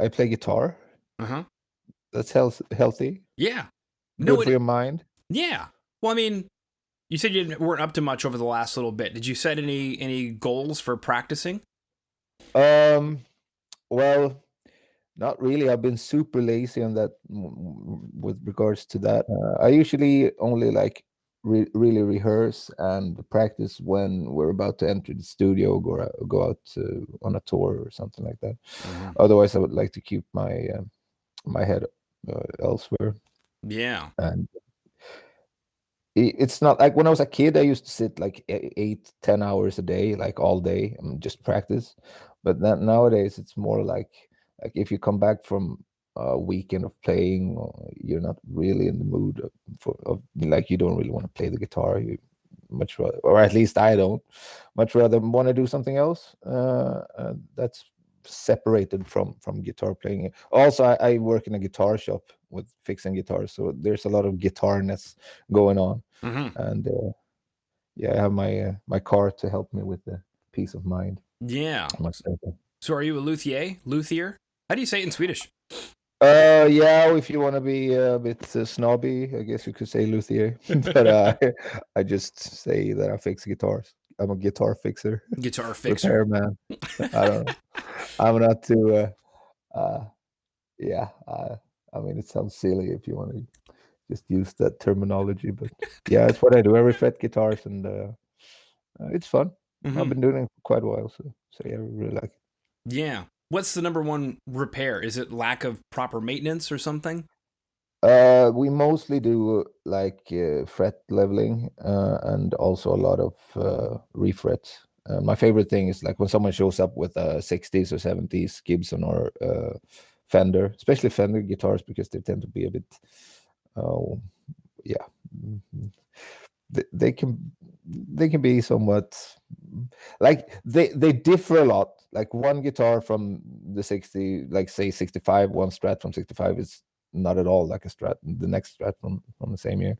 I play guitar. Uh-huh. That's healthy, Yeah. No, good for your mind. yeah. Well, I mean, you said you weren't up to much over the last little bit. Did you set any goals for practicing? Um, well, not really. I've been super lazy on that with regards to that. I usually only like really rehearse and practice when we're about to enter the studio, go out on a tour or something like that. Mm-hmm. Otherwise, I would like to keep my head elsewhere. Yeah. And it's not like when I was a kid, I used to sit like 8, 10 hours a day, like all day, and just practice. But then nowadays, it's more like if you come back from a weekend of playing, you're not really in the mood of like you don't really want to play the guitar. You much rather, or at least I don't, much rather want to do something else. That's separated from guitar playing. Also, I work in a guitar shop with fixing guitars, so there's a lot of guitarness going on. Mm-hmm. And yeah, I have my car to help me with the peace of mind. Yeah. Myself. So are you a luthier? Luthier? How do you say it in Swedish? Yeah, if you want to be a bit snobby, I guess you could say luthier. But I just say that I fix guitars. I'm a guitar fixer, Guitar fixer. repairman. I don't know. I'm not too. Yeah. I mean, it sounds silly if you want to just use that terminology, but yeah, it's what I do. I refret guitars, and it's fun. I've Mm-hmm. been doing it for quite a while, so yeah, I really like it. Yeah. What's the number one repair? Is it lack of proper maintenance or something? We mostly do like fret leveling and also a lot of refrets. My favorite thing is like when someone shows up with a 60s or 70s Gibson or Fender, especially Fender guitars because they tend to be a bit, uh, yeah, mhm. They can be somewhat like they differ a lot. Like one guitar from the 60, like say 65, one Strat from 65 is not at all like a Strat, the next Strat from the same year.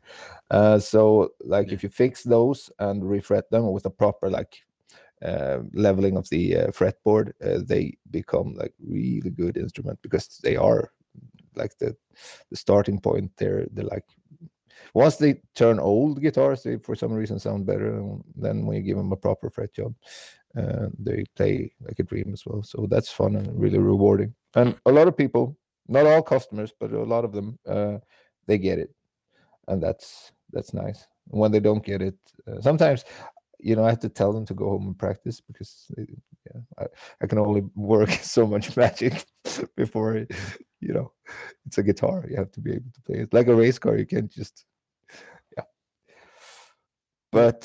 So like Yeah. if you fix those and refret them with a proper like leveling of the fretboard, they become like really good instrument because they are like the starting point. They're like once they turn old guitars, they for some reason sound better than when you give them a proper fret job. They play like a dream as well. So that's fun and really rewarding. And a lot of people, not all customers, but a lot of them, they get it, and that's nice. When they don't get it, sometimes I have to tell them to go home and practice because yeah, I can only work so much magic before it's a guitar. You have to be able to play it like a race car. You can't just yeah. Well, But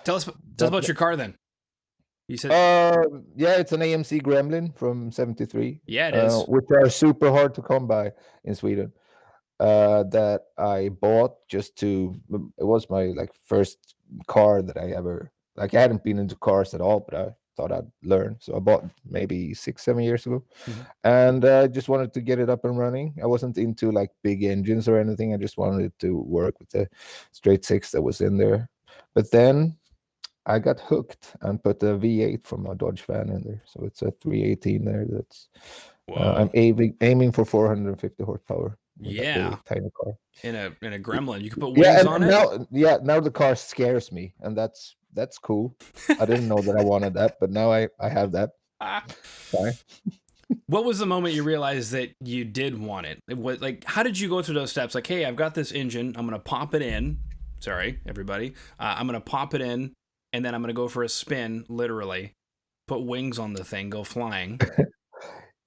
tell us that about your car then. You said uh yeah, it's an AMC Gremlin from '73, yeah, it is. which are super hard to come by in Sweden. That I bought just to it was my like first car that I ever like. I hadn't been into cars at all, but I thought I'd learn, so I bought maybe 6, 7 years ago, Mm-hmm. and just wanted to get it up and running. I wasn't into like big engines or anything. I just wanted it to work with the straight six that was in there. But then I got hooked and put a V8 from a Dodge fan in there. So it's a 318 there. That's I'm Whoa. aiming for 450 horsepower with that little Yeah. tiny car. In a gremlin. You could put Yeah, wings and, on and it. now the car scares me, and that's cool. I didn't know that I wanted that, but now I have that. Fine. What was the moment you realized that you did want it? It was like, how did you go through those steps? Like, hey, I've got this engine. I'm gonna pop it in. Sorry, everybody. I'm gonna pop it in, and then I'm gonna go for a spin, literally. Put wings on the thing, go flying.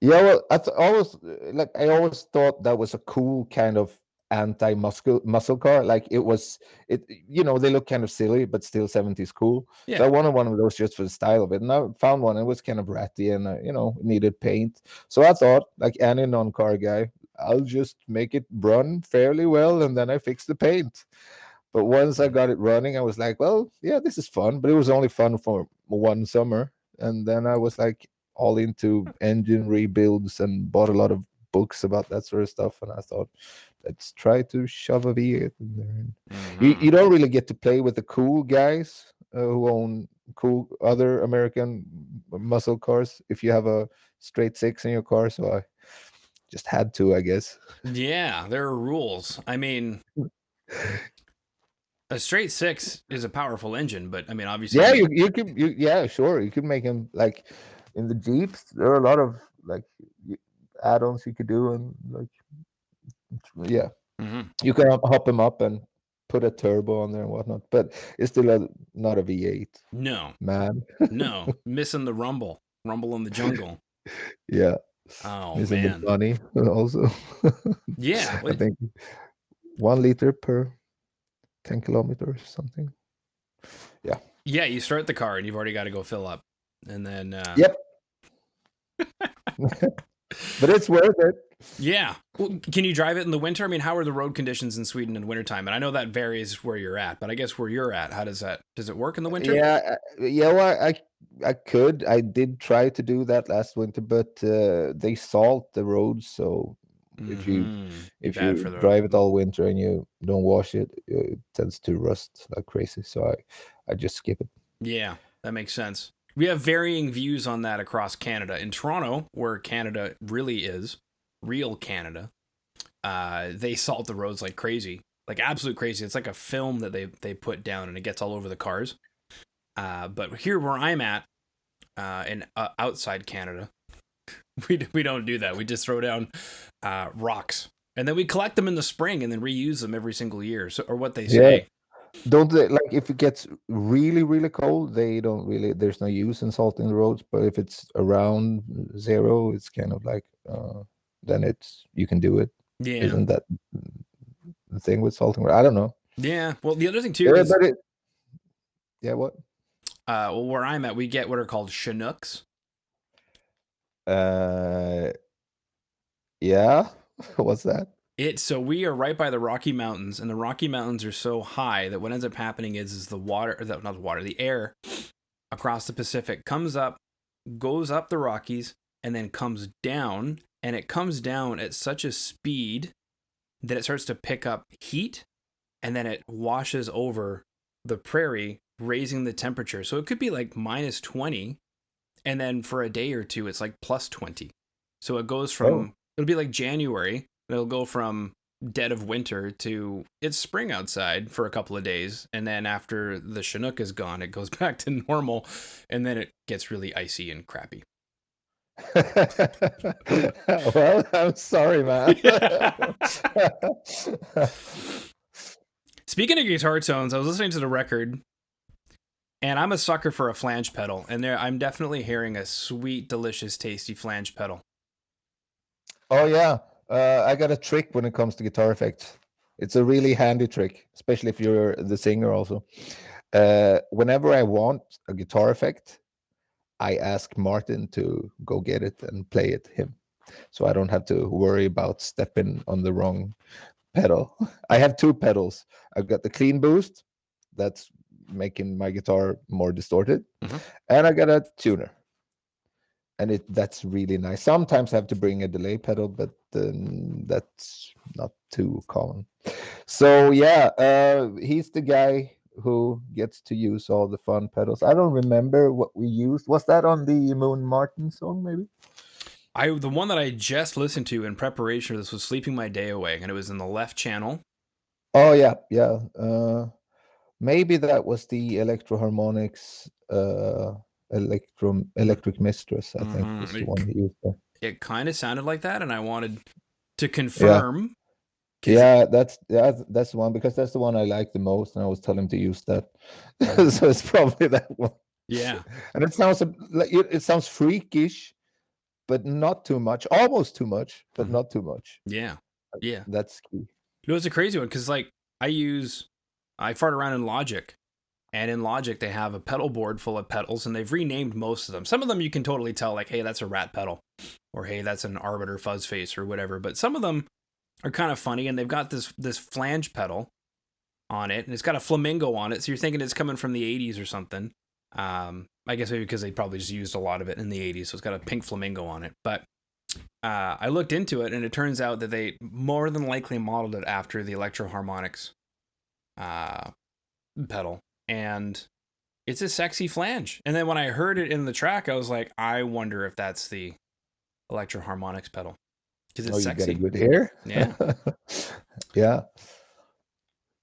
Yeah, well, always like I always thought that was a cool kind of anti muscle car. Like they look kind of silly, but still 70s cool. So I Yeah. wanted one of those just for the style of it. And I found one. It was kind of ratty and needed paint. So I thought, like any non-car guy, I'll just make it run fairly well, and then I fix the paint. But once I got it running, I was like, well, yeah, this is fun. But it was only fun for one summer. And then I was like all into engine rebuilds and bought a lot of books about that sort of stuff. And I thought, let's try to shove a V8 in there. And you Mm-hmm. don't really get to play with the cool guys who own cool other American muscle cars if you have a straight six in your car. So I just had to, I guess. Yeah, there are rules. I mean, a straight six is a powerful engine, but I mean, obviously, Yeah, you could yeah, sure, you could make them like in the Jeeps. There are a lot of like add-ons you could do, and like yeah, Mhm. you can hop them up and put a turbo on there and whatnot. But it's still not a V8, No, man. no, missing the rumble in the jungle. Yeah, Oh missing the man, money also. yeah, I think 1 liter per 10 kilometers or something. Yeah. yeah. You start the car and you've already got to go fill up, and then Yep. But it's worth it. yeah. Well, can you drive it in the winter? I mean, how are the road conditions in Sweden in wintertime? And I know that varies where you're at, but I guess where you're at, how does it work in the winter? Yeah, yeah. Well, I could. I did try to do that last winter, but they salt the roads. So if you Mm-hmm. if Bad you for the. drive it all winter and you don't wash it, it tends to rust like crazy. So I just skip it. Yeah, that makes sense. We have varying views on that across Canada. In Toronto, where Canada really is, real Canada, they salt the roads like crazy, like absolute crazy. It's like a film that they put down, and it gets all over the cars. But here where I'm at, in outside Canada, we don't do that. We just throw down rocks, and then we collect them in the spring, and then reuse them every single year. So, or what they Yeah. say. Don't they, like if it gets really, really cold, they don't really, there's no use in salting the roads. But if it's around zero, it's kind of like, then it's, you can do it. Yeah, Isn't that the thing with salting? I don't know. yeah. Well, the other thing too Yeah, is, but it, yeah, what? well, where I'm at, we get what are called Chinooks. Uh, yeah, what's that? So we are right by the Rocky Mountains, and the Rocky Mountains are so high that what ends up happening is the water, or not the water, the air across the Pacific comes up, goes up the Rockies, and then comes down, and it comes down at such a speed that it starts to pick up heat, and then it washes over the prairie, raising the temperature. So it could be like minus 20, and then for a day or two, it's like plus 20. So it goes Oh, from, it'll be like January, it'll go from dead of winter to it's spring outside for a couple of days. And then after the Chinook is gone, it goes back to normal. And then it gets really icy and crappy. well, I'm sorry, man. Speaking of guitar tones, I was listening to the record, and I'm a sucker for a flange pedal. And I'm definitely hearing a sweet, delicious, tasty flange pedal. Oh yeah, I got a trick when it comes to guitar effects. It's a really handy trick, especially if you're the singer also. Whenever I want a guitar effect, I ask Martin to go get it and play it him. So I don't have to worry about stepping on the wrong pedal. I have two pedals. I've got the clean boost, that's making my guitar more distorted, Mhm. and I got a tuner. And that's really nice. Sometimes I have to bring a delay pedal, but that's not too common. So yeah, he's the guy who gets to use all the fun pedals. I don't remember what we used. Was that on the Moon Martin song, maybe? The one that I just listened to in preparation for this was "Sleeping My Day Away," and it was in the left channel. Oh yeah, yeah. Maybe that was the Electro Harmonics Electric Mistress, I think was the one he used there. It kind of sounded like that, and I wanted to Yeah. confirm because Yeah, that's the one, because that's the one I like the most, and I always tell him to use that. So it's probably that one. yeah, And it sounds like it sounds freakish, but not too much. Almost too much, but not too much. yeah, yeah. That's key. It was a crazy one because like I fart around in Logic, and in Logic they have a pedal board full of pedals, and they've renamed most of them. Some of them you can totally tell, like, hey, that's a rat pedal, or hey, that's an Arbiter fuzz face, or whatever. But some of them are kind of funny, and they've got this flange pedal on it, and it's got a flamingo on it, so you're thinking it's coming from the 80s or something. I guess maybe because they probably just used a lot of it in the 80s, so it's got a pink flamingo on it. But I looked into it, and it turns out that they more than likely modeled it after the Electro Harmonics pedal. And It's a sexy flange. And then when I heard it in the track, I was like, I wonder if that's the electro harmonics pedal because Oh, it's you got a sexy. good ear. Yeah. Yeah.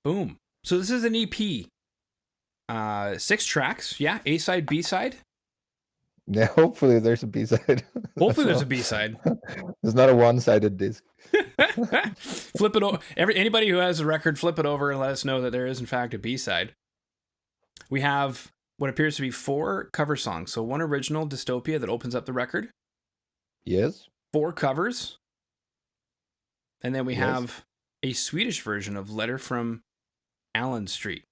Boom. So this is an EP. 6 tracks. Yeah. A side, B side. Yeah. Hopefully, there's a B side as Hopefully there's a well. B side. It's not a one-sided disc. Flip it over. Anybody who has a record, flip it over and let us know that there is in fact a B side. We have what appears to be 4 cover songs. So 1 original, Dystopia, that opens up the record. Yes. 4 covers. And then we Yes. have a Swedish version of Letter from Allen Street,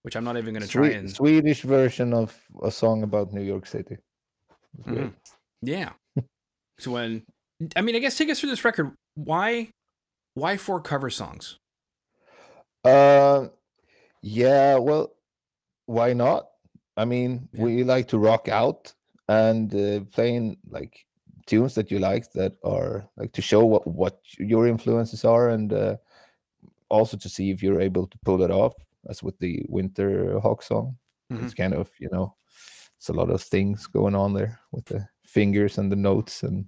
which I'm not even going to try and... Swedish version of a song about New York City. It's great. Yeah. So when... I mean, I guess take us through this record. Why 4 cover songs? Yeah, well, why not? I mean, we like to rock out and playing like tunes that you like that are like to show what your influences are, and also to see if you're able to pull it off, as with the Winter Hawk song. It's kind of, it's a lot of things going on there with the fingers and the notes and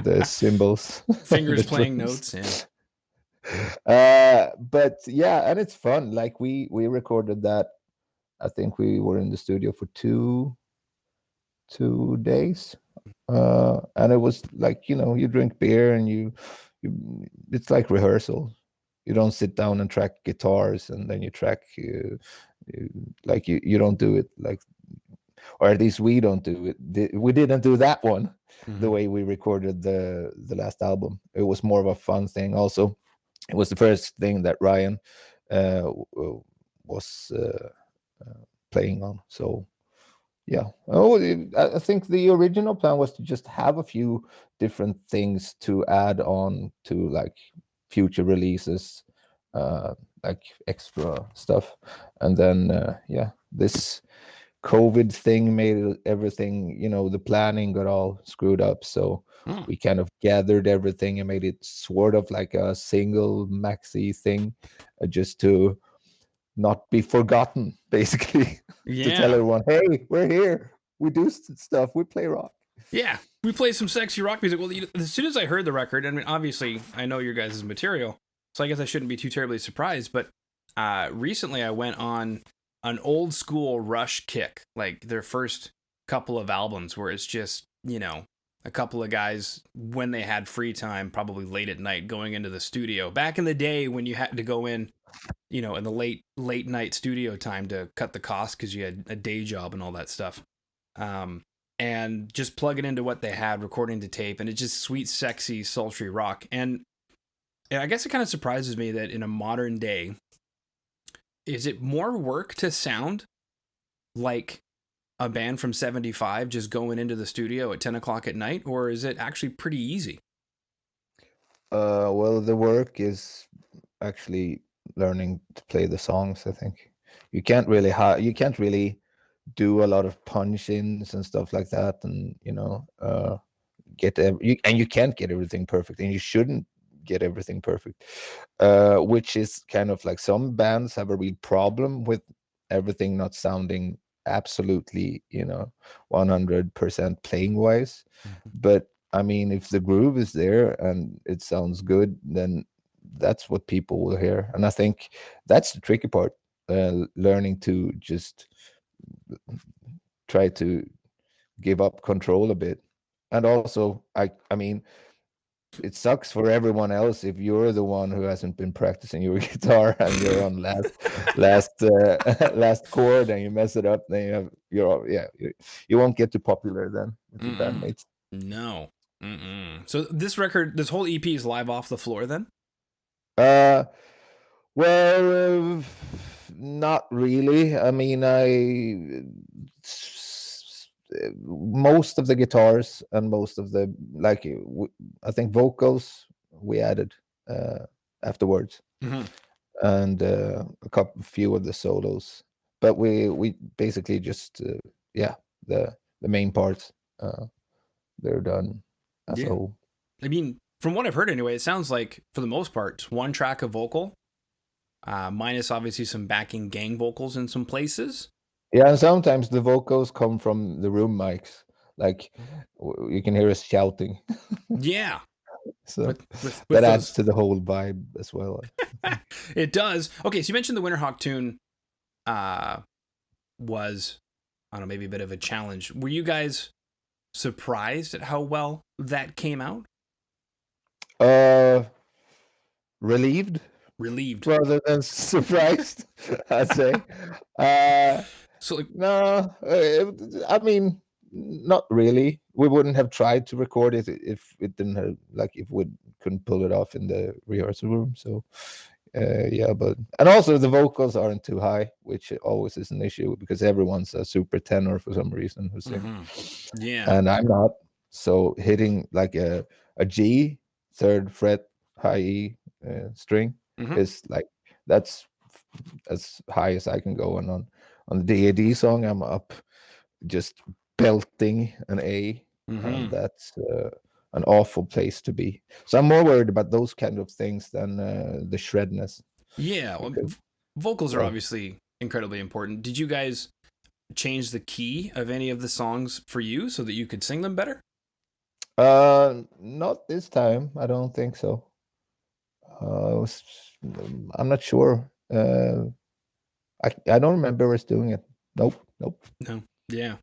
the cymbals. Fingers the playing drums. notes, yeah. But yeah, and it's fun. Like we recorded that. I think we were in the studio for two days, and it was like, you drink beer and you it's like rehearsal. You don't sit down and track guitars and then you track like you don't do it like, or at least we don't do it. We didn't do that one the way we recorded the last album. It was more of a fun thing. Also, it was the first thing that Ryan was playing on. So yeah. I think the original plan was to just have a few different things to add on to like future releases, like extra stuff, and then this COVID thing made everything, the planning got all screwed up. So we kind of gathered everything and made it sort of like a single maxi thing, just to not be forgotten, basically. To tell everyone, hey, we're here, we do stuff, we play rock. Yeah, we play some sexy rock music. Well, as soon as I heard the record, I mean, obviously I know your guys' material, so I guess I shouldn't be too terribly surprised, but recently I went on an old school Rush kick, like their first couple of albums where it's just, a couple of guys when they had free time, probably late at night, going into the studio. Back in the day when you had to go in, in the late night studio time to cut the cost because you had a day job and all that stuff. And just plug it into what they had, recording to tape, and it's just sweet, sexy, sultry rock. And I guess it kind of surprises me that in a modern day, is it more work to sound like a band from 75 just going into the studio at 10 o'clock at night, or is it actually pretty easy? Well, the work is actually learning to play the songs. I think you can't really do a lot of punch-ins and stuff like that, and you can't get everything perfect, and you shouldn't get everything perfect, which is kind of like some bands have a real problem with everything not sounding absolutely 100% playing wise. But I mean, if the groove is there and it sounds good, then that's what people will hear. And I think that's the tricky part, learning to just try to give up control a bit. And also, I mean, it sucks for everyone else if you're the one who hasn't been practicing your guitar and you're on last chord and you mess it up. Then you won't get too popular then with your bandmates. No. So this whole EP is live off the floor then? Well, not really. I mean, most of the guitars and most of the I think vocals we added afterwards, and few of the solos. But we basically just the main parts they're done as a whole. I mean, from what I've heard anyway, it sounds like for the most part, one track of vocal, minus obviously some backing gang vocals in some places. Yeah, and sometimes the vocals come from the room mics. Like you can hear us shouting. Yeah, So with that adds those. to the whole vibe as well, I think. It does. Okay, so you mentioned the Winterhawk tune uh, was, I don't know, maybe a bit of a challenge. Were you guys surprised at how well that came out? Uh, relieved Relieved. rather than surprised, I'd say. Uh, So like, no, I mean, not really. We wouldn't have tried to record it if it didn't have, like, if we couldn't pull it off in the rehearsal room. So, yeah, but and also the vocals aren't too high, which always is an issue because everyone's a super tenor for some reason who sing, yeah. and I'm not. So hitting like a G third fret high E string Mm-hmm. is like that's as high as I can go, and on the DAD song I'm up just belting an A, and Mm-hmm. that's an awful place to be. So I'm more worried about those kind of things than the shredness Yeah. Well, because vocals are well, obviously incredibly important. Did you guys change the key of any of the songs for you so that you could sing them better? not this time. I don't think so. Was- I'm not sure. I don't remember us doing it. Nope, nope. No. Yeah.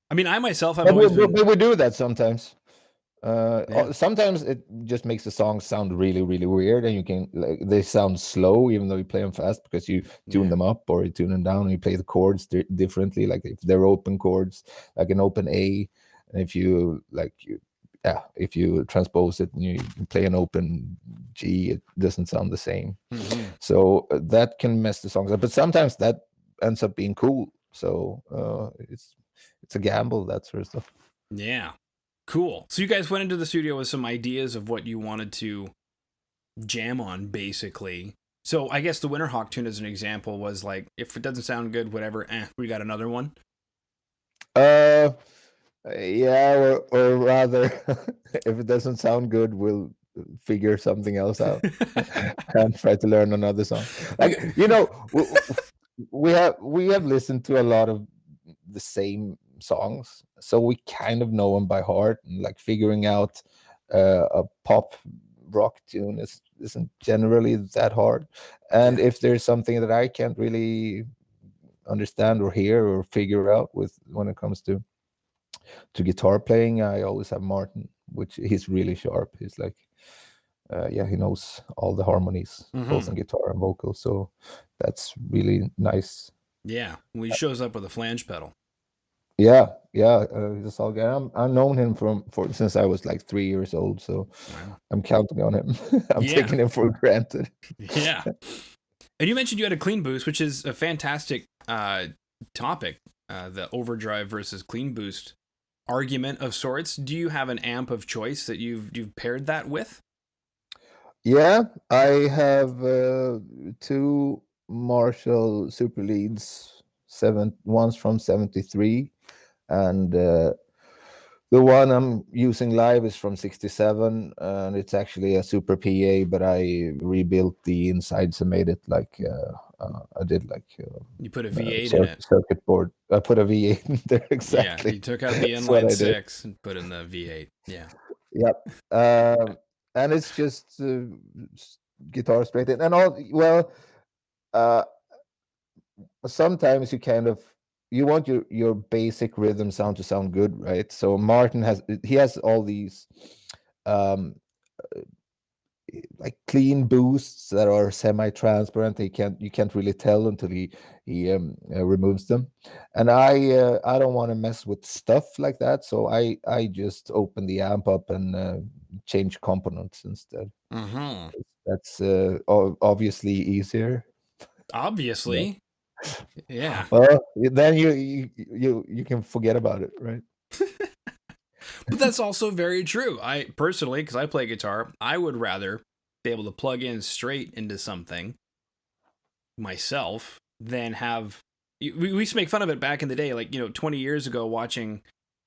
I mean, I myself have But always been. we do that sometimes. Yeah. Sometimes it just makes the songs sound really, really weird, and you can like they sound slow even though you play them fast because you tune Yeah. them up or you tune them down and you play the chords differently. Like if they're open chords, like an open A, and if you like you, yeah, if you transpose it and you play an open G, it doesn't sound the same. Mm-hmm. So that can mess the songs up, but sometimes that ends up being cool. So it's a gamble, that sort of stuff. Yeah. Cool. So you guys went into the studio with some ideas of what you wanted to jam on, basically. So I guess the Winterhawk tune, as an example, was like, if it doesn't sound good, whatever, we got another one. Uh, yeah, or rather, if it doesn't sound good, we'll figure something else out and try to learn another song. Like Okay. we have listened to a lot of the same songs, so we kind of know them by heart. And like figuring out a pop rock tune isn't generally that hard. And Yeah. if there's something that I can't really understand or hear or figure out with when it comes to guitar playing, I always have Martin, which he's really sharp. He's like, yeah, he knows all the harmonies, both Mm-hmm. on guitar and vocal. So that's really nice. Yeah. Well, he shows up with a flange pedal. Yeah, yeah, he's a solid guy. I've known him for since I was like 3 years old, so Wow. I'm counting on him. I'm Yeah. taking him for granted. Yeah. And you mentioned you had a clean boost, which is a fantastic topic, the overdrive versus clean boost argument of sorts. Do you have an amp of choice that you've paired that with? Yeah, I have two Marshall Super Leads, one's from '73, and the one I'm using live is from '67, and it's actually a Super PA, but I rebuilt the insides and made it like I did like You put a V8 in it. circuit board. I put a V8 in there Yeah, exactly. you took out the That's what inline I did. six and put in the V8. Yeah. Yep. And it's just guitar straight in, and all. Well, uh, sometimes you kind of you want your basic rhythm sound to sound good, right? So Martin has all these um like clean boosts that are semi-transparent. You can't really tell until he removes them, and I don't want to mess with stuff like that, so I just open the amp up and change components instead. Mm-hmm. That's obviously easier. Yeah. Obviously. Yeah. Well, then you can forget about it, right? But that's also very true. I personally, because I play guitar, I would rather be able to plug in straight into something myself than have. We used to make fun of it back in the day, like, 20 years ago, watching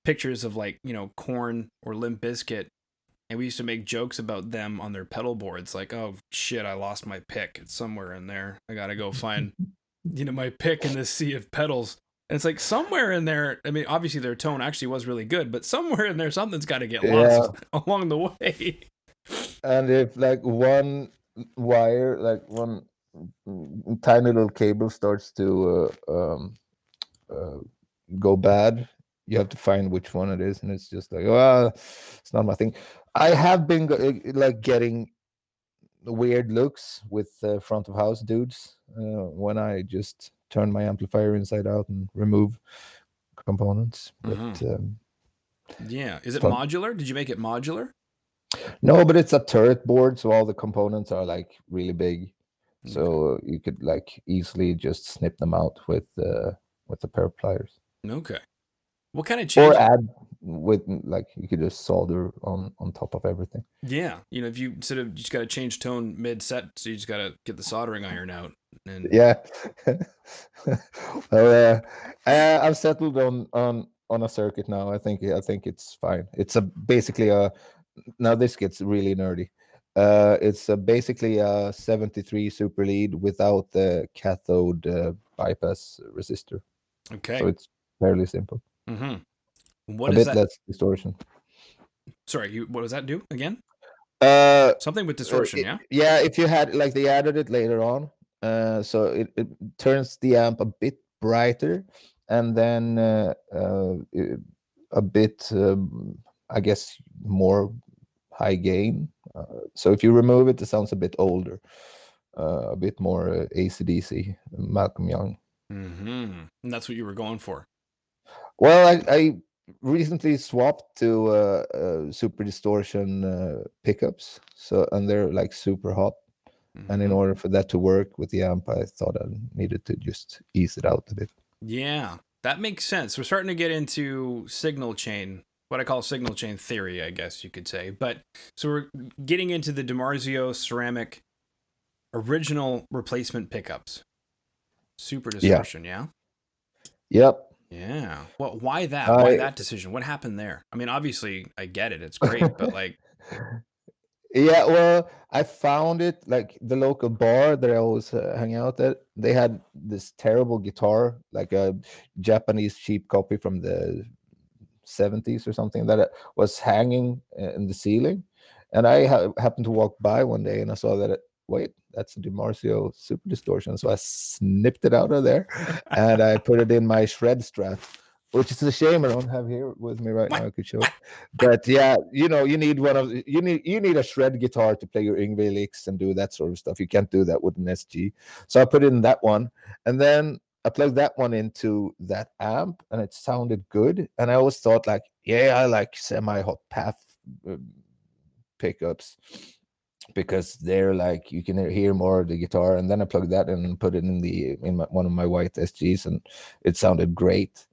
pictures of like, Corn or Limp Bizkit, and we used to make jokes about them on their pedal boards, like, oh shit, I lost my pick. It's somewhere in there. I gotta go find, my pick in this sea of pedals. And it's like somewhere in there, I mean, obviously their tone actually was really good, but somewhere in there, something's got to get Yeah, lost along the way. and if like one wire, like one tiny little cable starts to uh, go bad, you have to find which one it is, and it's just like, well, it's not my thing. I have been like getting weird looks with front of house dudes when I just turn my amplifier inside out and remove components. But Yeah. Is it's it fun. modular? Did you make it modular? No, but it's a turret board, so all the components are like really big, Okay. so you could like easily just snip them out with a pair of pliers. Okay. What kind of Or change? add with like you could just solder on top of everything. Yeah. You know, if you sort of you just got to change tone mid set, so you just got to get the soldering iron out. And Yeah. Well, I've settled on a circuit now. I think it's fine. It's a basically a now this gets really nerdy. It's basically a 73 super lead without the cathode bypass resistor. okay. So it's fairly simple. What A is bit that? less distortion. Sorry, what does that do again? Uh, Something with distortion, yeah? yeah, if you had like they added it later on, so it turns the amp a bit brighter, and then a bit, I guess, more high gain. So if you remove it, it sounds a bit older, a bit more AC/DC, Malcolm Young. And that's what you were going for. Well, I recently swapped to super distortion pickups, so and they're like super hot. And in order for that to work with the amp, I thought I needed to just ease it out a bit. Yeah, that makes sense. We're starting to get into signal chain, what I call signal chain theory, I guess you could say. But so we're getting into the DiMarzio ceramic original replacement pickups. Super distortion, yeah? Yep. Yeah. Well, why that? Why I that decision? What happened there? I mean, obviously, I get it. It's great, but like, Yeah, well, I found it like the local bar that I always hang out at. They had this terrible guitar, like a Japanese cheap copy from the 70s or something that was hanging in the ceiling. And I happened to walk by one day and I saw that wait, that's a DiMarzio Super Distortion. So I snipped it out of there and I put it in my shred Strat, which is a shame I don't have here with me right now. I could show it. But yeah, you need you need a shred guitar to play your Yngwie licks and do that sort of stuff. You can't do that with an SG. So I put it in that one, and then I plugged that one into that amp, and it sounded good. And I always thought like, yeah, I like semi-hot path pickups because they're like you can hear more of the guitar. And then I plugged that in and put it in one of my white SGs, and it sounded great.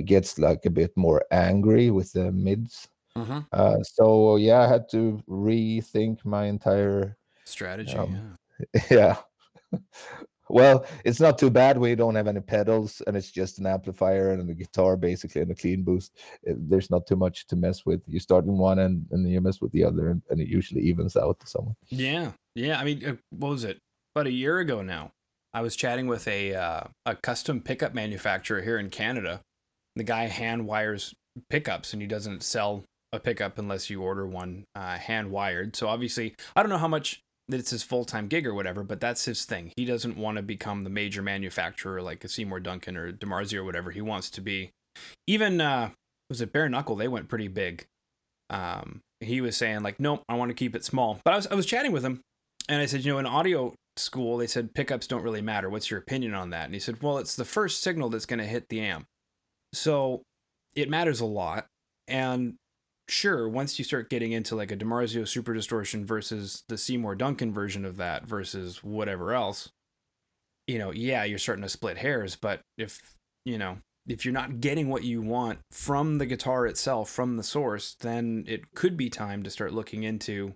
Gets like a bit more angry with the mids. So yeah, I had to rethink my entire strategy, yeah. Well, it's not too bad when you don't have any pedals and it's just an amplifier and a guitar basically and a clean boost. There's not too much to mess with. You start in one and then you mess with the other, and it usually evens out to someone. Yeah. I mean, what was it? About a year ago now, I was chatting with a custom pickup manufacturer here in Canada. The guy hand wires pickups, and he doesn't sell a pickup unless you order one hand wired. So obviously, I don't know how much that it's his full-time gig or whatever, but that's his thing. He doesn't want to become the major manufacturer like a Seymour Duncan or DiMarzio or whatever. He wants to be, even was it Bare Knuckle? They went pretty big. He was saying like, nope, I want to keep it small. But I was chatting with him, and I said, in audio school they said pickups don't really matter. What's your opinion on that? And he said, well, it's the first signal that's going to hit the amp, so it matters a lot. And sure, once you start getting into like a DiMarzio Super Distortion versus the Seymour Duncan version of that versus whatever else, yeah, you're starting to split hairs. But if you're not getting what you want from the guitar itself, from the source, then it could be time to start looking into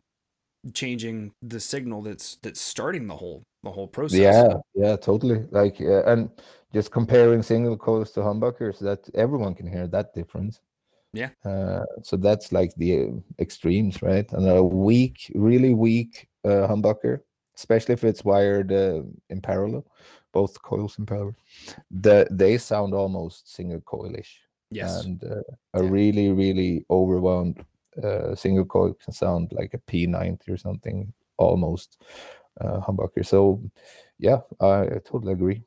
changing the signal that's starting the whole process. Yeah, totally. Like and just comparing single coils to humbuckers, that everyone can hear that difference. Yeah. So that's like the extremes, right? And a weak, really weak humbucker, especially if it's wired in parallel, both coils and power. They sound almost single coilish, Yes. and a Yeah. really overwound single coil can sound like a P90 or something, almost humbucker. So yeah, I totally agree.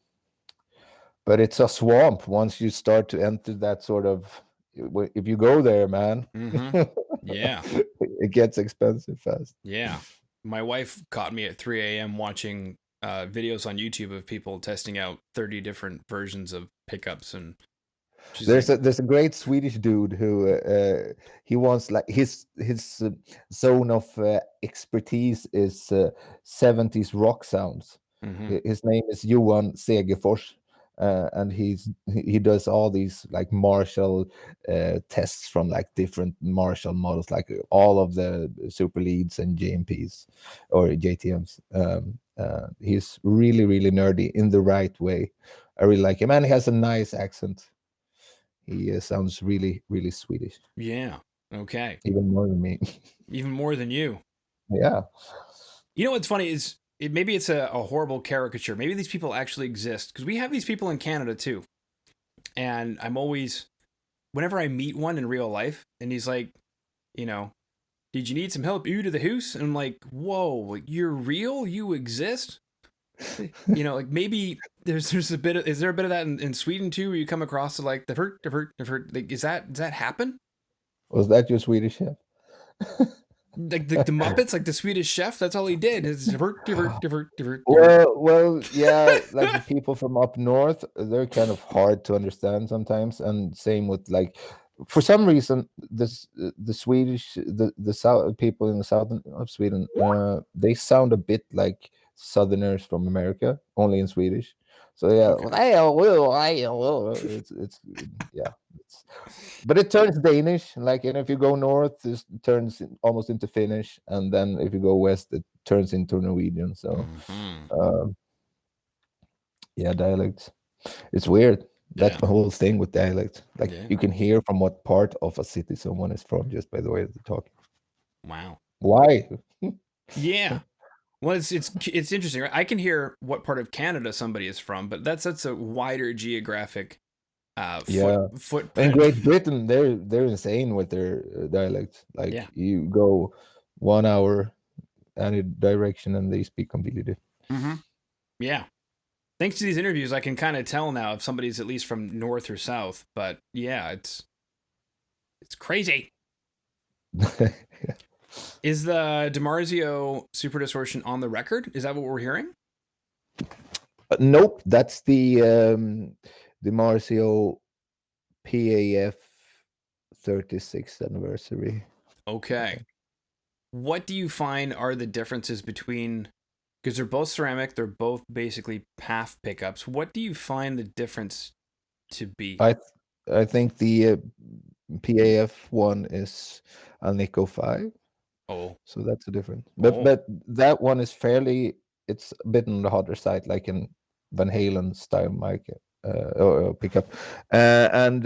But it's a swamp once you start to enter that sort of. If you go there, man, Mm-hmm. Yeah. it gets expensive fast. Yeah. My wife caught me at 3 a.m. watching videos on YouTube of people testing out 30 different versions of pickups, and she's like, There's a great Swedish dude who he wants like his zone of expertise is 70s rock sounds. mm-hmm. His name is Johan Segerfors, and he does all these like Marshall tests from like different Marshall models, like all of the super leads and JMPs or JTMs. He's really nerdy in the right way. I really like him, and he has a nice accent. He sounds really Swedish, Yeah. Okay. even more than me. Even more than you. Yeah. You know what's funny is maybe it's a horrible caricature. Maybe these people actually exist because we have these people in Canada too. And I'm always, whenever I meet one in real life, and he's like, you know, did you need some help? You to the house? And I'm like, whoa, like, you're real? You exist? You know, like maybe there's a bit of, is there a bit of that in Sweden too, where you come across to like the hurt, like, does that happen? Was that your Swedish chef? Like the Muppets, like the Swedish Chef, that's all he did is divert. Well, yeah, like the people from up north, they're kind of hard to understand sometimes, and same with like, for some reason, the Swedish, the south people in the south of Sweden, they sound a bit like Southerners from America, only in Swedish. So yeah, Okay. it's yeah, it's, but it turns Danish. Like, and if you go north, it turns almost into Finnish, and then if you go west, it turns into Norwegian. So, Mm-hmm. um, yeah, dialects. It's weird. That's Yeah. the whole thing with dialects. Like, Yeah. you can hear from what part of a city someone is from just by the way they talk. Wow. Why? Yeah. Well, it's interesting, right? I can hear what part of Canada somebody is from, but that's a wider geographic Yeah. In footprint. Great Britain, they're insane with their dialects. Like, Yeah. you go 1 hour any direction, and they speak completely different. Mm-hmm. Yeah. Thanks to these interviews, I can kind of tell now if somebody's at least from north or south. But yeah, it's crazy. Is the DiMarzio Super Distortion on the record? Is that what we're hearing? Nope, that's the Marcio PAF 36th anniversary. Okay. What do you find are the differences between, because they're both ceramic, they're both basically PAF pickups. What do you find the difference to be? I I think the PAF one is a Nico 5, Oh, so that's a different. But oh, that one is fairly, it's a bit on the harder side, like in Van Halen style mic or pickup. And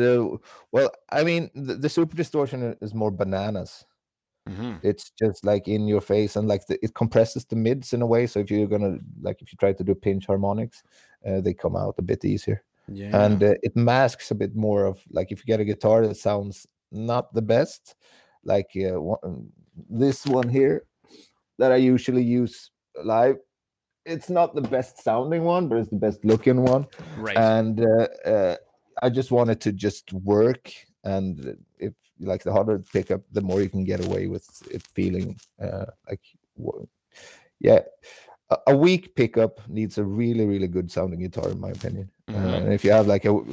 well, I mean, the Super Distortion is more bananas. mm-hmm. It's just like in your face, and like it compresses the mids in a way. So if you're gonna, like, if you try to do pinch harmonics, they come out a bit easier, Yeah, and it masks a bit more of, like, if you get a guitar that sounds not the best, like this one here that I usually use live. It's not the best sounding one, but it's the best looking one, right. and I just wanted to just work. And if you like the harder pickup, the more you can get away with it feeling like, yeah, a weak pickup needs a really good sounding guitar, in my opinion. Mm-hmm. And if you have like a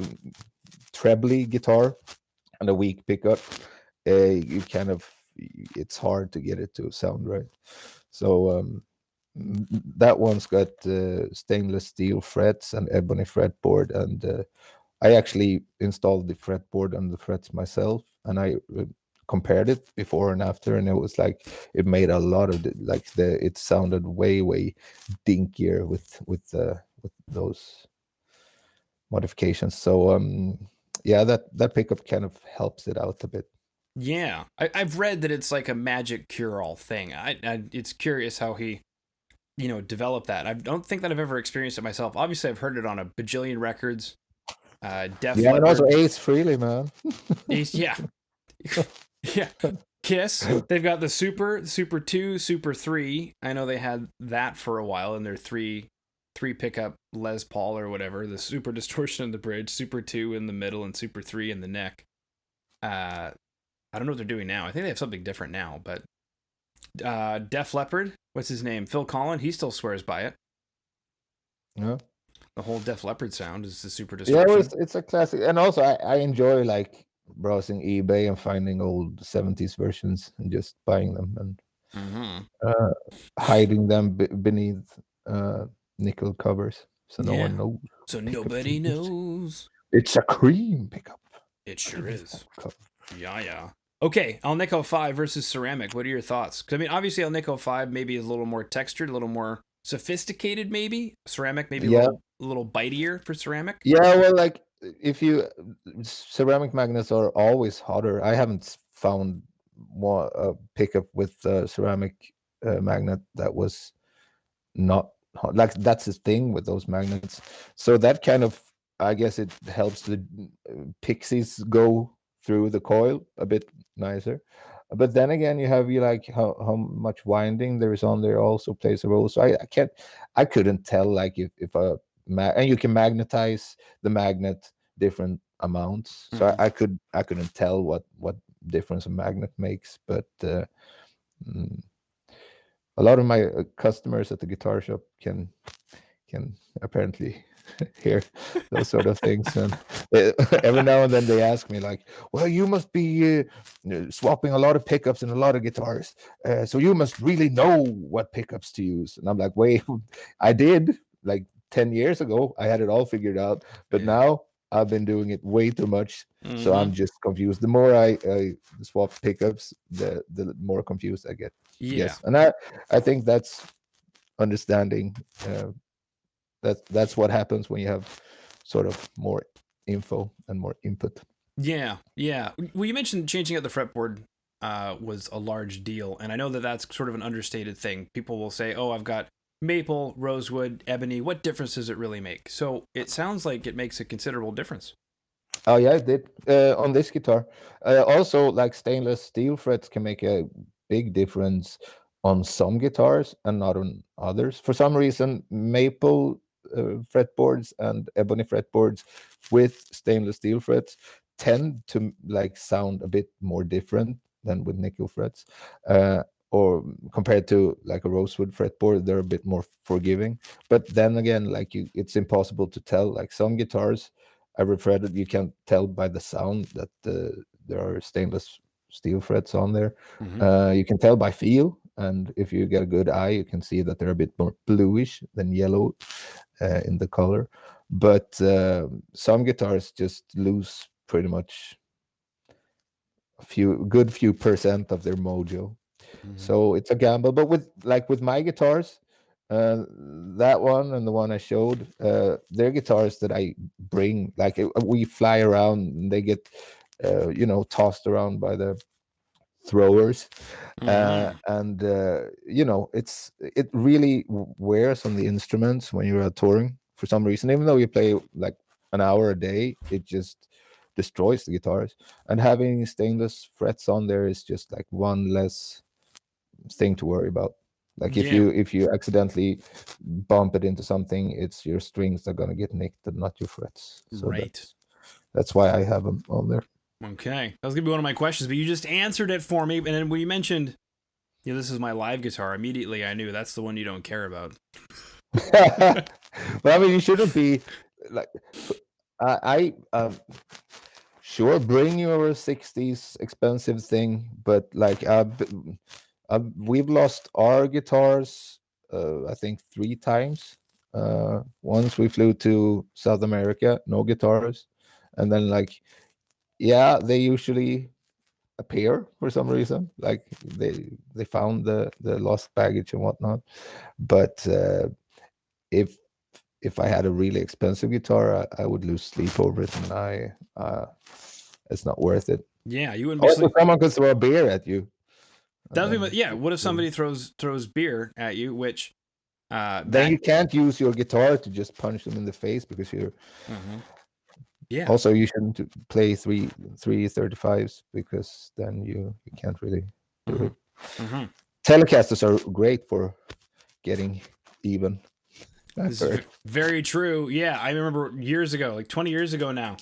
trebly guitar and a weak pickup, you kind of, it's hard to get it to sound right. So that one's got stainless steel frets and ebony fretboard, and I actually installed the fretboard and the frets myself, and I compared it before and after, and it was like, it made a lot of it sounded way dinkier with those modifications. So yeah, that pickup kind of helps it out a bit. Yeah, I've read that it's like a magic cure-all thing. It's curious how he develop that. I don't think that I've ever experienced it myself. Obviously, I've heard it on a bajillion records. Def Yeah, and also Leppard, Ace Frehley, man. yeah, yeah. Kiss. They've got the Super, Super 2, Super 3. I know they had that for a while in their three pickup Les Paul or whatever. The Super Distortion in the bridge, Super 2 in the middle, and Super 3 in the neck. I don't know what they're doing now. I think they have something different now, but Def Leppard, what's his name? Phil Collin, he still swears by it. Yeah. The whole Def Leppard sound is the Super Yeah, Distortion. it's a classic, and also I enjoy like browsing eBay and finding old 70s versions and just buying them and uh, hiding them beneath nickel covers so no Yeah. one knows. So Pickup nobody it is. knows. It's a cream pickup. It sure is. Cover. Yeah. Okay, Alnico 5 versus ceramic. What are your thoughts? Because, I mean, obviously Alnico 5 maybe is a little more textured, a little more sophisticated maybe. Ceramic maybe Yeah, a little bitier for ceramic. yeah. Well, like if you ceramic magnets are always hotter. I haven't found more pickup with ceramic magnet that was not like that's the thing with those magnets. So that kind of, I guess it helps the pixies go through the coil a bit nicer. But then again, you like how much winding there is on there also plays a role. So I couldn't tell like if a and you can magnetize the magnet different amounts. So I couldn't tell what difference a magnet makes. But mm, a lot of my customers at the guitar shop can apparently hear those sort of things, and every now and then they ask me like, well, you must be swapping a lot of pickups and a lot of guitars, so you must really know what pickups to use. And I'm like, wait, I did like 10 years ago, I had it all figured out, but Yeah. now I've been doing it way too much, so I'm just confused. The more I swap pickups, the more confused I get. Yeah. Yes, and I think that's understanding. That's what happens when you have sort of more info and more input. Yeah. Well, you mentioned changing out the fretboard was a large deal, and I know that that's sort of an understated thing. People will say, "Oh, I've got maple, rosewood, ebony. What difference does it really make?" So it sounds like it makes a considerable difference. Oh yeah, it did on this guitar. Also, like stainless steel frets can make a big difference on some guitars and not on others. For some reason, maple fretboards and ebony fretboards with stainless steel frets tend to like sound a bit more different than with nickel frets. Or compared to like a rosewood fretboard, they're a bit more forgiving. But then again, like it's impossible to tell. Like some guitars I refretted, you can tell by the sound that there are stainless steel frets on there. You can tell by feel, and if you get a good eye, you can see that they're a bit more bluish than yellow in the color. But some guitars just lose pretty much a few percent of their mojo. So it's a gamble. But with my guitars, that one and the one I showed, they're guitars that I bring. Like we fly around, and they get tossed around by the throwers, and it really wears on the instruments when you're out touring for some reason. Even though you play like an hour a day, it just destroys the guitars. And having stainless frets on there is just like one less thing to worry about. Like if Yeah. you accidentally bump it into something, it's your strings that are gonna get nicked and not your frets. So Right. that's why I have them on there. Okay. That was gonna be one of my questions, but you just answered it for me. And then when you mentioned, this is my live guitar, immediately I knew that's the one you don't care about. But I mean, you shouldn't be like sure, bring your 60s expensive thing, but like we've lost our guitars I think 3 times. Once we flew to South America, no guitars, and then like they usually appear for some reason, like they found the lost baggage and whatnot. But if I had a really expensive guitar, I would lose sleep over it, and it's not worth it. Yeah, you wouldn't be Also, someone could throw a beer at you. That would be, yeah. What if somebody throws beer at you? Which Then you can't use your guitar to just punch them in the face because you're. Yeah. Also, you shouldn't play 335s because then you can't really do it. Telecasters are great for getting even. This is very true. Yeah, I remember years ago, like 20 years ago now,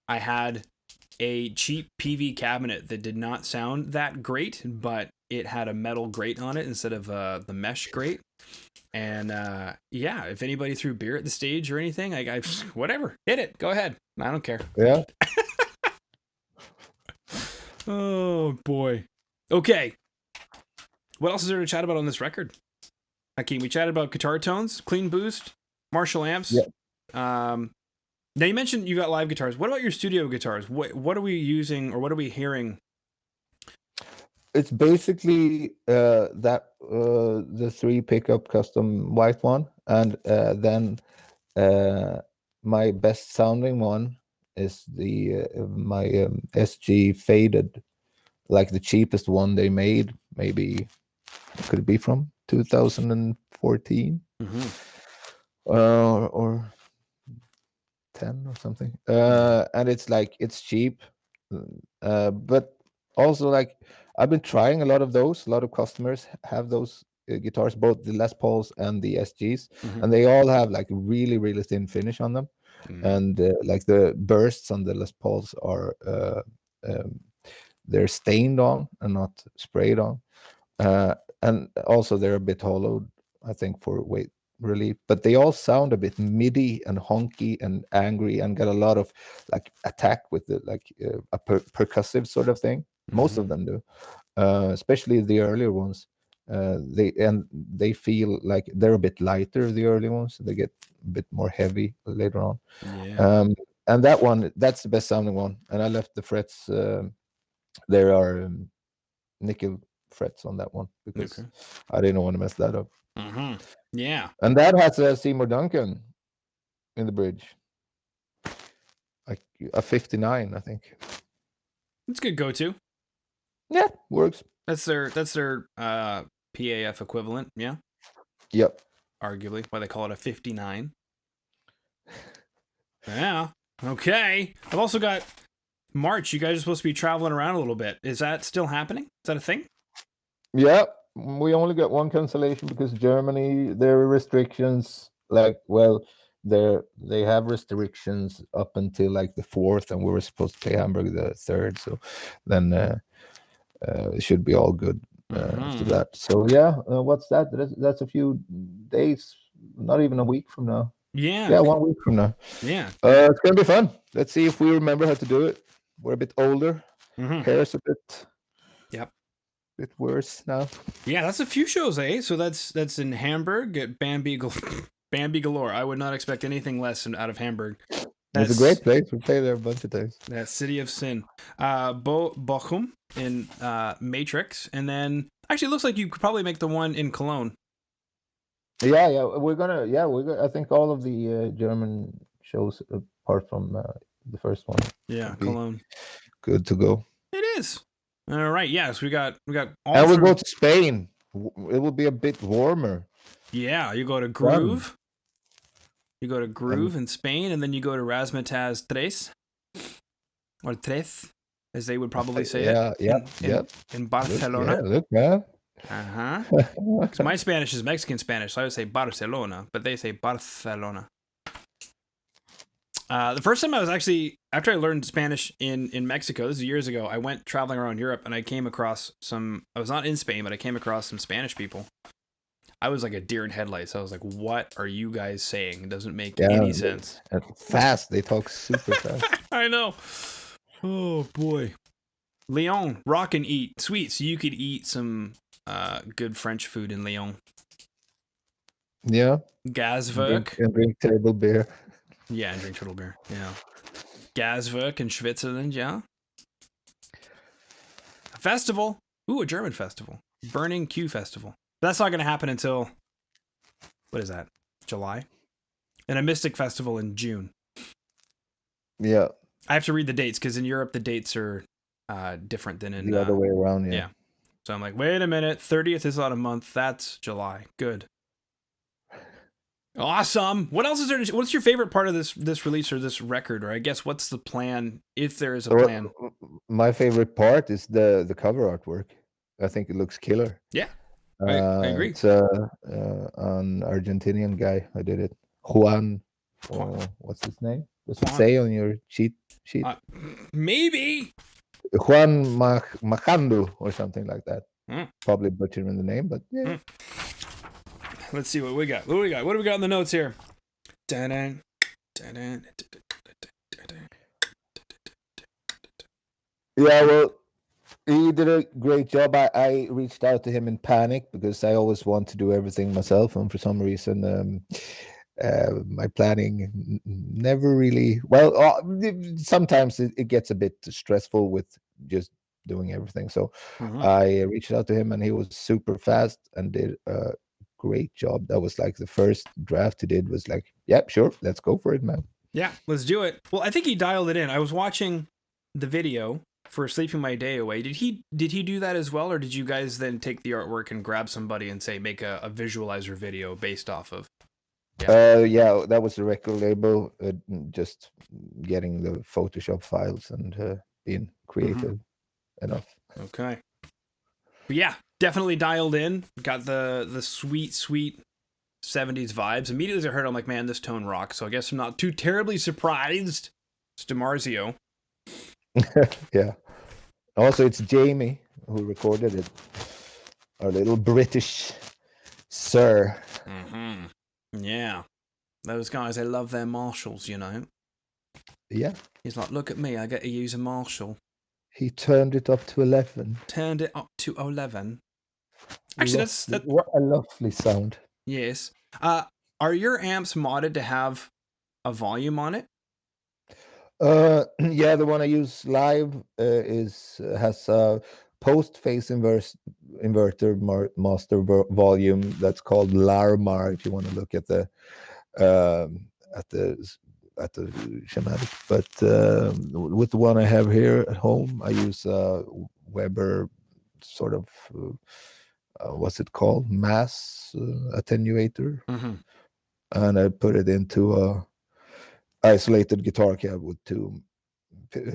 I had a cheap PV cabinet that did not sound that great, but it had a metal grate on it instead of the mesh grate. And yeah, if anybody threw beer at the stage or anything, I whatever, hit it, go ahead. I don't care. Yeah. Oh boy. Okay. What else is there to chat about on this record? Hakeem, we chatted about guitar tones, clean boost, Marshall amps. Yeah. Now you mentioned you got live guitars. What about your studio guitars? What are we using or what are we hearing? It's basically the 3 pickup custom white one, and then my best sounding one is my SG faded, like the cheapest one they made. Maybe could it be from 2014 or 10 or something. And it's cheap, but also like I've been trying a lot of those. A lot of customers have those guitars, both the Les Pauls and the SGs, and they all have like really really thin finish on them, and like the bursts on the Les Pauls are they're stained on and not sprayed on, and also they're a bit hollowed, I think, for weight relief, but they all sound a bit midi and honky and angry and got a lot of like attack with the like a percussive sort of thing. Most of them do, especially the earlier ones. They feel like they're a bit lighter, the early ones. They get a bit more heavy later on. And that's the best sounding one, and I left the frets. There are nickel frets on that one because I didn't want to mess that up. Yeah. And that has a Seymour Duncan in the bridge, like a 59, I think. It's a good go-to. Yeah, works. That's their PAF equivalent. Yeah. Yep. Arguably why they call it a 59. Yeah. Okay. I've also got March. You guys are supposed to be traveling around a little bit. Is that still happening? Is that a thing? Yeah. We only got one cancellation because Germany, there are restrictions. Like, well, they have restrictions up until like the 4th, and we were supposed to play Hamburg the 3rd. So then it should be all good after that. So yeah, what's that? That's a few days, not even a week from now. Yeah, 1 week from now. Yeah, it's gonna be fun. Let's see if we remember how to do it. We're a bit older. Hair's a bit worse now. Yeah, that's a few shows, eh? So that's in Hamburg at Bambi Galore. I would not expect anything less out of Hamburg. It's a great place. We played there a bunch of times. That City of Sin. Bochum in Matrix, and then actually it looks like you could probably make the one in Cologne. Yeah, we're gonna. I think all of the German shows, apart from the first one. Yeah, Cologne. Good to go. It is. All right. Yes, we got. All and we'll go to Spain. It will be a bit warmer. Yeah, you go to Groove. You go to Groove in Spain, and then you go to Razzmatazz Tres, or Tres, as they would probably say it. In Barcelona. Look, man. Because my Spanish is Mexican Spanish, so I would say Barcelona, but they say Barcelona. The first time I was actually, after I learned Spanish in Mexico, this is years ago, I went traveling around Europe, and I came across I was not in Spain, but I came across some Spanish people. I was like a deer in headlights. I was like, what are you guys saying? It doesn't make any sense. Fast. They talk super fast. I know. Oh, boy. Lyon, rock and eat. Sweet. So you could eat some good French food in Lyon. Yeah. Gaswerk. And drink table beer. Yeah, and drink turtle beer. Yeah. Gaswerk in Switzerland, yeah. A festival. Ooh, a German festival. Burning Q Festival. That's not going to happen until, what is that? July? And a Mystic Festival in June. Yeah. I have to read the dates because in Europe the dates are different than in the other way around. Yeah. So I'm like, wait a minute, 30th is not a month. That's July. Good. Awesome. What else is there? What's your favorite part of this release or this record? Or I guess what's the plan if there is a plan? My favorite part is the cover artwork. I think it looks killer. Yeah, I agree. It's an Argentinian guy. I did it. Juan. Or what's his name? Does it say on your cheat sheet? Maybe. Juan Macandu or something like that. Probably butchering the name, but yeah. Let's see what we got. What do we got in the notes here? Dun-dun, dun-dun, yeah, well, he did a great job. I reached out to him in panic because I always want to do everything myself, and for some reason, my planning never really sometimes it gets a bit stressful with just doing everything. So I reached out to him, and he was super fast and did a great job. That was like the first draft he did was like, yep, sure, let's go for it, man. Yeah, let's do it. Well, I think he dialed it in. I was watching the video for Sleeping My Day Away. Did he do that as well, or did you guys then take the artwork and grab somebody and say make a visualizer video based off of? Yeah, that was the record label, just getting the Photoshop files and being creative enough. Okay. But yeah, definitely dialed in. Got the sweet 70s vibes. Immediately as I heard it, I'm like, man, this tone rocks. So I guess I'm not too terribly surprised. It's DiMarzio. Yeah. Also, it's Jamie who recorded it. Our little British sir. Yeah. Those guys, they love their Marshalls, you know. Yeah. He's like, look at me, I get to use a Marshall. He turned it up to 11. Turned it up to 11. Actually, that's what a lovely sound. Yes. Are your amps modded to have a volume on it? Yeah, the one I use live has a post-phase inverter master volume that's called Larmar. If you want to look at the schematic, but with the one I have here at home, I use a Weber sort of what's it called, mass attenuator, and I put it into a isolated guitar cab with two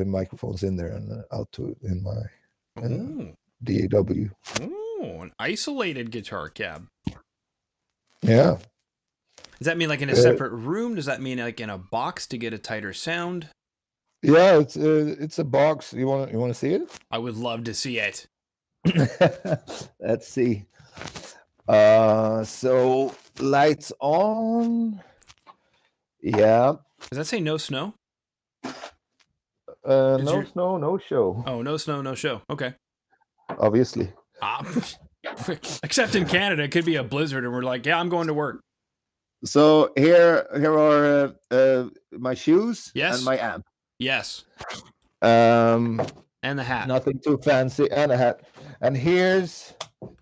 microphones in there and out to in my DAW. Oh, an isolated guitar cab. Yeah. Does that mean like in a separate room? Does that mean like in a box to get a tighter sound? Yeah, it's a box. You want to see it? I would love to see it. Let's see. So lights on. Yeah. Does that say no snow? No snow, no show. Oh, no snow, no show. Okay. Obviously. Except in Canada, it could be a blizzard, and we're like, yeah, I'm going to work. So here are my shoes and my amp. Yes. And the hat. Nothing too fancy, and a hat. And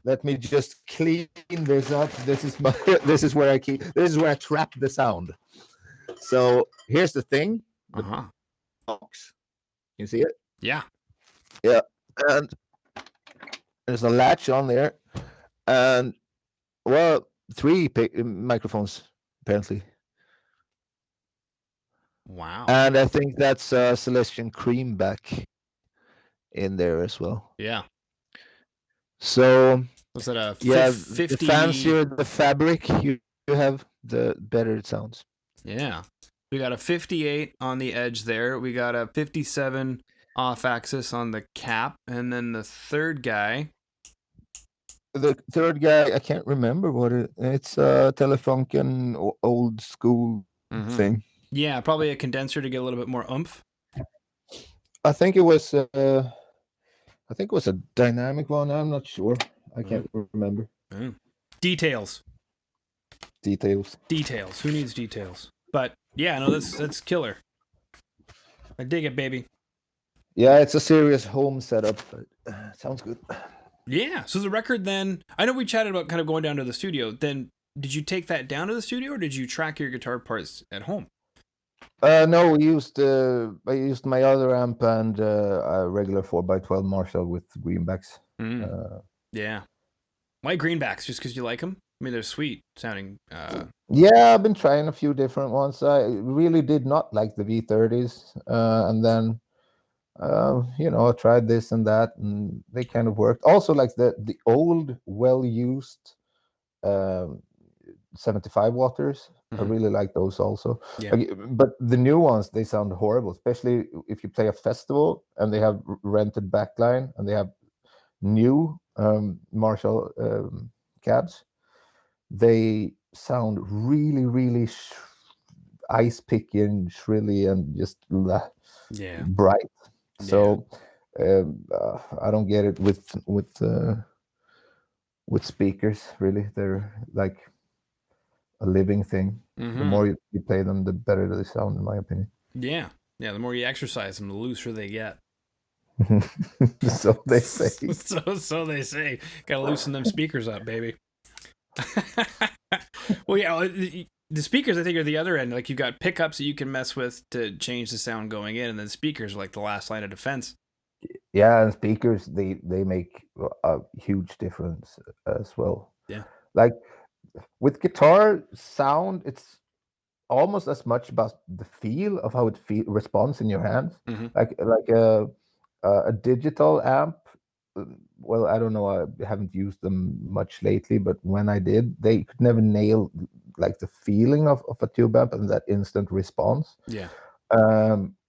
let me just clean this up. This is where I trap the sound. So here's the thing. The box. You see it? Yeah. Yeah. And there's a latch on there. And, well, 3 microphones, apparently. Wow. And I think that's Celestian Krim back in there as well. Yeah. So, was that a 50? The fancier the fabric you have, the better it sounds. Yeah. We got a 58 on the edge there. We got a 57 off axis on the cap. And then the third guy. The third guy, I can't remember what it's a Telefunken old school thing. Yeah, probably a condenser to get a little bit more oomph. I think it was a dynamic one. I'm not sure. I can't remember. Details. Who needs details? But yeah, no, that's killer. I dig it, baby. Yeah, it's a serious home setup, but sounds good. Yeah. So the record then, I know we chatted about kind of going down to the studio. Then did you take that down to the studio, or did you track your guitar parts at home? No, I used my other amp and a regular 4x12 Marshall with greenbacks. Yeah. Why greenbacks? Just because you like them? I mean, they're sweet sounding. Yeah, I've been trying a few different ones. I really did not like the V30s, and then I tried this and that, and they kind of worked. Also, like the old, well used um, 75 waters. I Mhm. really like those also. Yeah. Like, but the new ones, they sound horrible, especially if you play a festival and they have rented backline and they have new Marshall cabs. They sound really, really ice picking, shrilly, and just Yeah. bright. Yeah. So I don't get it with speakers. Really, they're like a living thing. The Mm-hmm. more you play them, the better they sound, in my opinion. Yeah. Yeah. The more you exercise them, the looser they get. So they say. So they say. Gotta loosen them speakers up, baby. Well, yeah. The speakers, I think, are the other end. Like, you've got pickups that you can mess with to change the sound going in, and then speakers are like the last line of defense. Yeah, and speakers, they make a huge difference as well. Yeah. Like with guitar sound, it's almost as much about the feel of how it responds in your hands. Mm-hmm. Like a digital amp. Well, I don't know. I haven't used them much lately, but when I did, they could never nail like the feeling of a tube amp and that instant response. Yeah.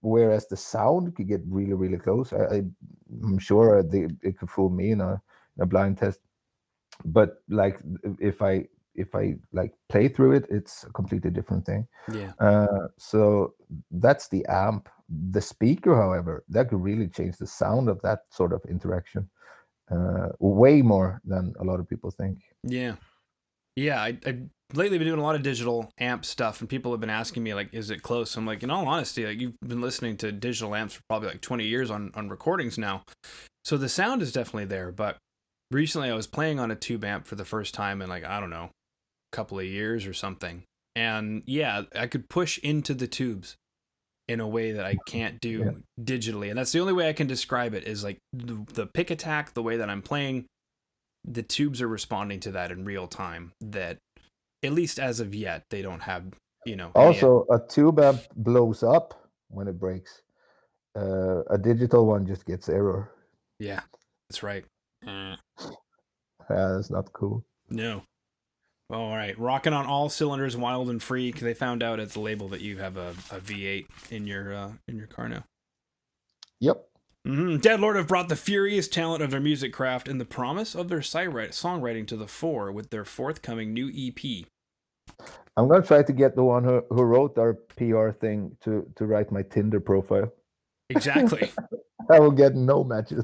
Whereas the sound could get really, really close. I'm sure it could fool me in a blind test, but like if I like play through it, it's a completely different thing. Yeah. So that's the amp. The speaker, however, that could really change the sound of that sort of interaction way more than a lot of people think. Yeah. Yeah. I lately been doing a lot of digital amp stuff, and people have been asking me, like, is it close? I'm like, in all honesty, like, you've been listening to digital amps for probably like 20 years on recordings now. So the sound is definitely there, but recently I was playing on a tube amp for the first time in, like, I don't know, a couple of years or something. And yeah, I could push into the tubes in a way that I can't Yeah. do digitally. And that's the only way I can describe it, is like the pick attack, the way that I'm playing, the tubes are responding to that in real time, that at least as of yet, they don't have, any. Also, a tube amp blows up when it breaks. A digital one just gets error. Yeah, that's right. Yeah, that's not cool. No. All right, rocking on all cylinders, wild and free. Because they found out at the label that you have a V8 in your car now. Yep. Mm-hmm. Dead Lord have brought the furious talent of their music craft and the promise of their songwriting to the fore with their forthcoming new EP. I'm gonna try to get the one who wrote our PR thing to write my Tinder profile. Exactly. I will get no matches.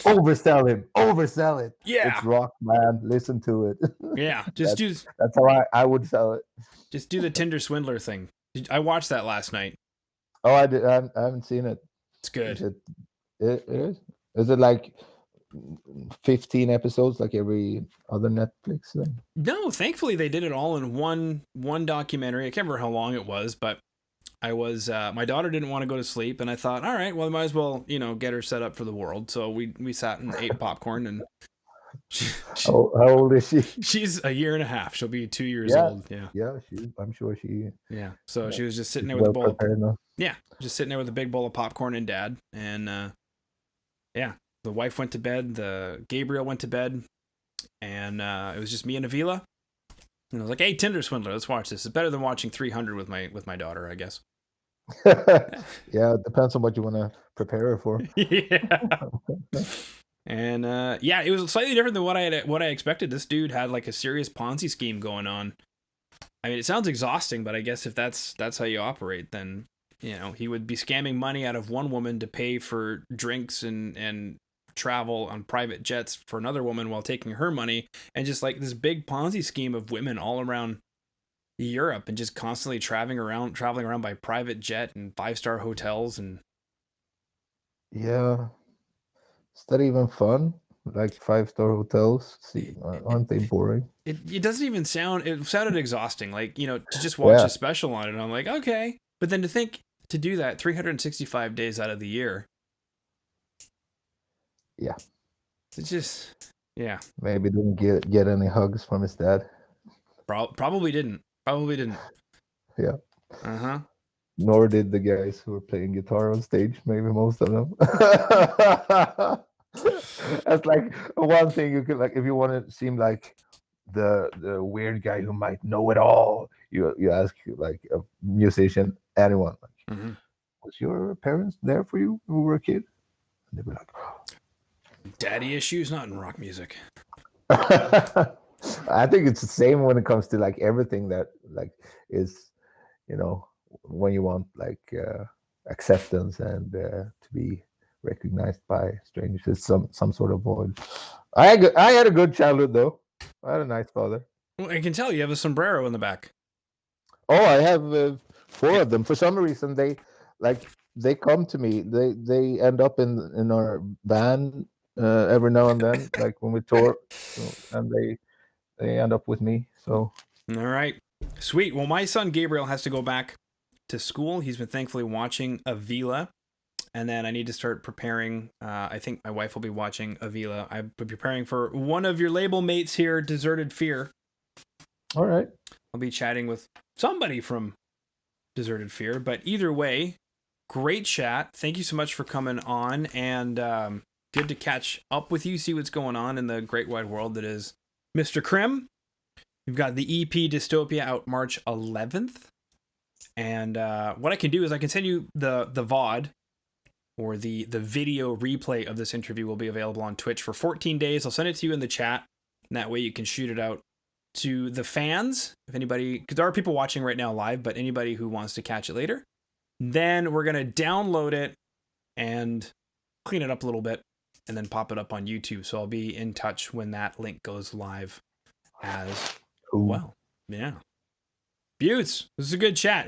Oversell him. Oversell it. Yeah. It's rock, man. Listen to it. Yeah. Just that's how I would sell it. Just do the Tinder swindler thing. I watched that last night. Oh, I did. I haven't seen it. It's good. It is. Is it like 15 episodes, like every other Netflix thing? No, thankfully they did it all in one documentary. I can't remember how long it was, but I was my daughter didn't want to go to sleep, and I thought, all right, well, I might as well, get her set up for the world. So we sat and ate popcorn, and How old is she? she's a year and a half. She'll be 2 years Yeah, old. Yeah. yeah. I'm sure she. Yeah. So she was just sitting She's there with a well bowl of, prepared now. yeah, just sitting there with a big bowl of popcorn and dad. And yeah, the wife went to bed, the Gabriel went to bed, and it was just me and Avila. And I was like, hey, Tinder swindler, let's watch this. It's better than watching 300 with my daughter, I guess. Yeah, it depends on what you want to prepare her for. Yeah. And yeah, it was slightly different than what I expected. This dude had like a serious Ponzi scheme going on. I mean, it sounds exhausting, but I guess if that's how you operate, then he would be scamming money out of one woman to pay for drinks and travel on private jets for another woman while taking her money, and just like this big Ponzi scheme of women all around Europe, and just constantly traveling around by private jet and 5-star hotels. And Yeah. Is that even fun? Like 5-star hotels? See, aren't they boring? it doesn't even sound, it sounded exhausting, like, to just watch a special on it, and I'm like, okay, but then to do that 365 days out of the year. Yeah. It's just, Yeah. Maybe didn't get any hugs from his dad. Probably didn't. Probably didn't. Yeah. Uh-huh. Nor did the guys who were playing guitar on stage. Maybe most of them. That's like one thing you could like if you want to seem like the weird guy who might know it all. You ask like a musician, anyone. Like, Mm-hmm. was your parents there for you when you were a kid? And they'd be like, Daddy issues, not in rock music. I think it's the same when it comes to like everything that like is, you know, when you want like acceptance and to be recognized by strangers, it's some sort of void. I had a good childhood though. I had a nice father. Well, I can tell you have a sombrero in the back. Oh, I have four of them. For some reason, like they come to me. They end up in our van every now and then, like when we tour, so, and they end up with me. So All right. Sweet. Well, my son Gabriel has to go back to school. He's been thankfully watching Avila. And then I need to start preparing. I think my wife will be watching Avila. I've been preparing for one of your label mates here, Deserted Fear. all right. I'll be chatting with somebody from Deserted Fear. But either way, great chat. Thank you so much for coming on. And good to catch up with you, see what's going on in the great wide world that is Mr. Krim. We've got the EP Dystopia out March 11th. And what I can do is I can send you the VOD, or the video replay of this interview will be available on Twitch for 14 days. I'll send it to you in the chat. And that way you can shoot it out to the fans. If anybody, because there are people watching right now live, but anybody who wants to catch it later. Then we're going to download it and clean it up a little bit and then pop it up on YouTube. So I'll be in touch when that link goes live as well. Yeah. Buttes, this is a good chat.